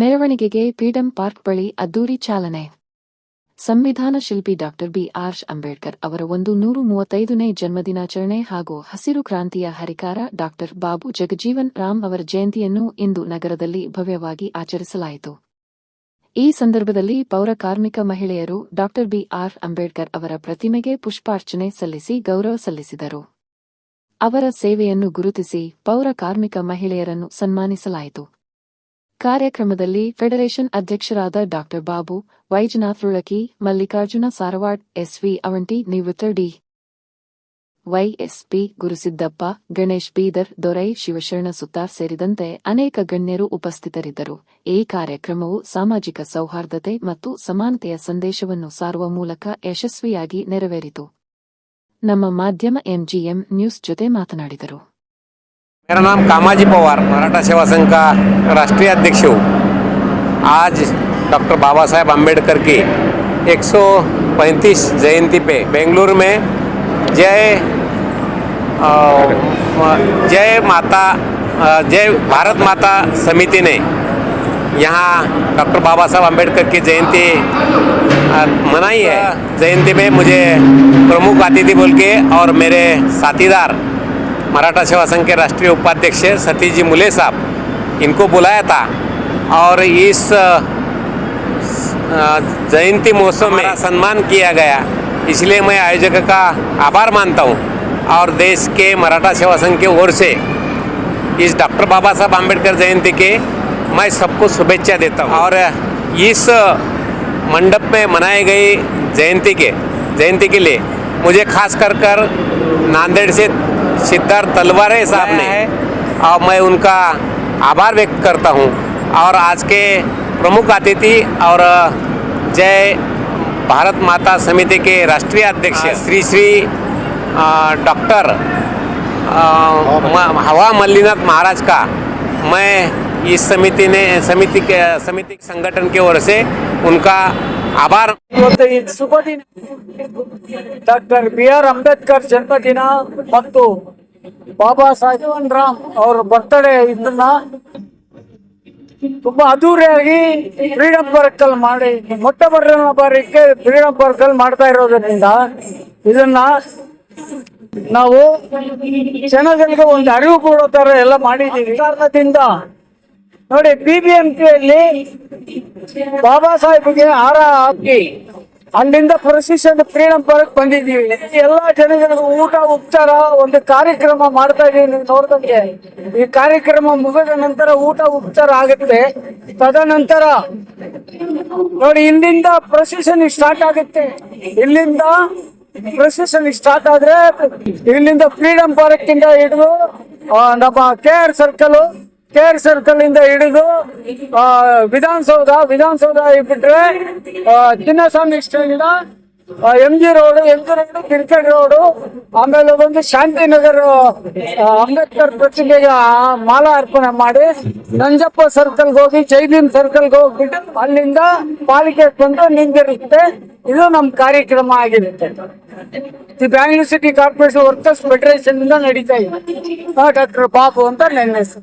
ಮೆರವಣಿಗೆಗೆ freedom park ಬಳಿ ಅದ್ದೂರಿ ಚಾಲನೆ. ಸಂವಿಧಾನ ಶಿಲ್ಪಿ ಡಾಕ್ಟರ್ ಬಿ.ಆರ್. ಅಂಬೇಡ್ಕರ್ ಅವರ 135ನೇ ಜನ್ಮದಿನಾಚರಣೆ ಹಾಗೂ ಹಸಿರು ಕ್ರಾಂತಿಯ ಹರಿಕಾರ ಡಾಕ್ಟರ್ ಬಾಬು ಜಗಜೀವನ್ ರಾಮ್ ಅವರ ಜಯಂತಿಯನ್ನು ಇಂದು ನಗರದಲ್ಲಿ ಭವ್ಯವಾಗಿ ಆಚರಿಸಲಾಯಿತು. ಈ ಸಂದರ್ಭದಲ್ಲಿ ಪೌರ ಕಾರ್ಮಿಕ ಮಹಿಳೆಯರು ಡಾಕ್ಟರ್ ಬಿ.ಆರ್. ಅಂಬೇಡ್ಕರ್ ಅವರ ಪ್ರತಿಮೆಗೆ ಪುಷ್ಪಾರ್ಚನೆ ಸಲ್ಲಿಸಿ ಗೌರವ ಸಲ್ಲಿಸಿದರು. ಅವರ ಸೇವೆಯನ್ನು ಗುರುತಿಸಿ ಪೌರ ಕಾರ್ಮಿಕ ಮಹಿಳೆಯರನ್ನು ಸನ್ಮಾನಿಸಲಾಯಿತು. ಕಾರ್ಯಕ್ರಮದಲ್ಲಿ ಫೆಡರೇಷನ್ ಅಧ್ಯಕ್ಷರಾದ ಡಾಕ್ಟರ್ ಬಾಬು, ವೈಜನಾಥ್ ರುಳಕಿ, ಮಲ್ಲಿಕಾರ್ಜುನ ಸಾರವಾಡ್, ಎಸ್.ವಿ. ಅವಂಟಿ, ನಿವೃತ್ತ ಡಿ. ವೈ.ಎಸ್.ಪಿ. ಗುರುಸಿದ್ದಪ್ಪ, ಗಣೇಶ್ ಬೀದರ್, ದೊರೈ, ಶಿವಶರಣ ಸುತಾರ್ ಸೇರಿದಂತೆ ಅನೇಕ ಗಣ್ಯರು ಉಪಸ್ಥಿತರಿದ್ದರು. ಈ ಕಾರ್ಯಕ್ರಮವು ಸಾಮಾಜಿಕ ಸೌಹಾರ್ದತೆ ಮತ್ತು ಸಮಾನತೆಯ ಸಂದೇಶವನ್ನು ಸಾರುವ ಮೂಲಕ ಯಶಸ್ವಿಯಾಗಿ ನೆರವೇರಿತು. ನಮ್ಮ ಮಾಧ್ಯಮ ಎಂಜಿಎಂ ನ್ಯೂಸ್ ಜೊತೆ ಮಾತನಾಡಿದರು. मेरा नाम कामाजी पवार, मराठा सेवा संघ का राष्ट्रीय अध्यक्ष हूँ। आज डॉक्टर बाबा साहेब अम्बेडकर की 135 जयंती पे बेंगलुरु में जय भारत माता समिति ने यहाँ डॉक्टर बाबा साहेब अम्बेडकर की जयंती मनाई है। जयंती में मुझे प्रमुख अतिथि बोल के और मेरे साथीदार मराठा सेवा संघ के राष्ट्रीय उपाध्यक्ष सतीश जी मुले साहब, इनको बुलाया था और इस जयंती महोत्सव में सम्मान किया गया। इसलिए मैं आयोजक का आभार मानता हूँ और देश के मराठा सेवा संघ की ओर से इस डॉक्टर बाबा साहब अम्बेडकर जयंती के मैं सबको शुभेच्छा देता हूँ। और इस मंडप में मनाई गई जयंती के लिए मुझे खास कर नांदेड़ से सिद्धार्थ तलवारे साहब ने है और मैं उनका आभार व्यक्त करता हूं। और आज के प्रमुख अतिथि और जय भारत माता समिति के राष्ट्रीय अध्यक्ष श्री डॉक्टर हवा मल्लीनाथ महाराज का मैं इस समिति संगठन की ओर से उनका आभार। ಶುಭ ದಿನ ಡಾಕ್ಟರ್ ಬಿ.ಆರ್. ಅಂಬೇಡ್ಕರ್ ಜನ್ಮದಿನ ಮತ್ತು ಬಾಬಾ ಸಾಹೇಬ್ ರಾಮ್ ಅವರ ಬರ್ತ್ಡೇ ಇದನ್ನ ತುಂಬಾ ಅದ್ದೂರಿಯಾಗಿ ಫ್ರೀಡಂ ಪಾರ್ಕ್ ಅಲ್ಲಿ ಮಾಡಿ ಮೊಟ್ಟ ಬಾರಿಗೆ ಫ್ರೀಡಂ ಪಾರ್ಕ್ ಅಲ್ಲಿ ಮಾಡ್ತಾ ಇರೋದ್ರಿಂದ ಇದನ್ನ ನಾವು ಜನಗಳಿಗೆ ಒಂದು ಅರಿವು ಕೊಡೋ ತರ ಎಲ್ಲ ಮಾಡಿದ್ದೀವಿ. ಕಾರಣದಿಂದ ನೋಡಿ, BBMPಯಲ್ಲಿ ಬಾಬಾ ಸಾಹೇಬ್ಗೆ ಹಾರ ಹಾಕಿ ಅಲ್ಲಿಂದ ಪ್ರೊಸೆಷನ್ ಫ್ರೀಡಂ ಪಾರ್ಕ್ ಬಂದಿದ್ದೀವಿ. ಎಲ್ಲಾ ಜನಗಳಿಗೂ ಊಟ ಉಪಚಾರ ಒಂದು ಕಾರ್ಯಕ್ರಮ ಮಾಡ್ತಾ ಇದೀವಿ. ನೀವು ನೋಡ್ದಂಗೆ ಈ ಕಾರ್ಯಕ್ರಮ ಮುಗಿದ ನಂತರ ಊಟ ಉಪಚಾರ ಆಗುತ್ತೆ. ತದನಂತರ ನೋಡಿ, ಇಲ್ಲಿಂದ ಪ್ರೊಸೆಷನ್ ಸ್ಟಾರ್ಟ್ ಆಗುತ್ತೆ. ಇಲ್ಲಿಂದ ಪ್ರೊಸೆಷನ್ ಸ್ಟಾರ್ಟ್ ಆದ್ರೆ ಇಲ್ಲಿಂದ ಫ್ರೀಡಂ ಪಾರ್ಕ್ ಇಂದ ಹಿಡಿದು ನಮ್ಮ KR ಸರ್ಕಲ್ ಇಂದ ಹಿಡಿದು ವಿಧಾನಸೌಧ ಬಿಟ್ರೆ ಚಿನ್ನಸ್ವಾಮಿ ಸ್ಟ್ಯಾಂಡ್ ಇಂದ MG ರೋಡ್ ಕ್ರಿಕೆಟ್ ರೋಡ್, ಆಮೇಲೆ ಬಂದು ಶಾಂತಿನಗರ್ ಅಂಬೇಡ್ಕರ್ ಪ್ರತಿಮೆಗೆ ಮಾಲಾ ಅರ್ಪಣೆ ಮಾಡಿ ನಂಜಪ್ಪ ಸರ್ಕಲ್ಗೆ ಹೋಗಿ ಜೈಭೀಮ್ ಸರ್ಕಲ್ಗೆ ಹೋಗ್ಬಿಟ್ಟು ಅಲ್ಲಿಂದ ಪಾಲಿಕೆ ಬಂದು ನಿಂತಿರುತ್ತೆ. ಇದು ನಮ್ಮ ಕಾರ್ಯಕ್ರಮ ಆಗಿರುತ್ತೆ. Bangalore city corporation workers federation ಇಂದ ನಡೀತಾ ಇದೆ. ಡಾಕ್ಟರ್ ಬಾಬು ಅಂತ ನನ್ನ ಹೆಸರು.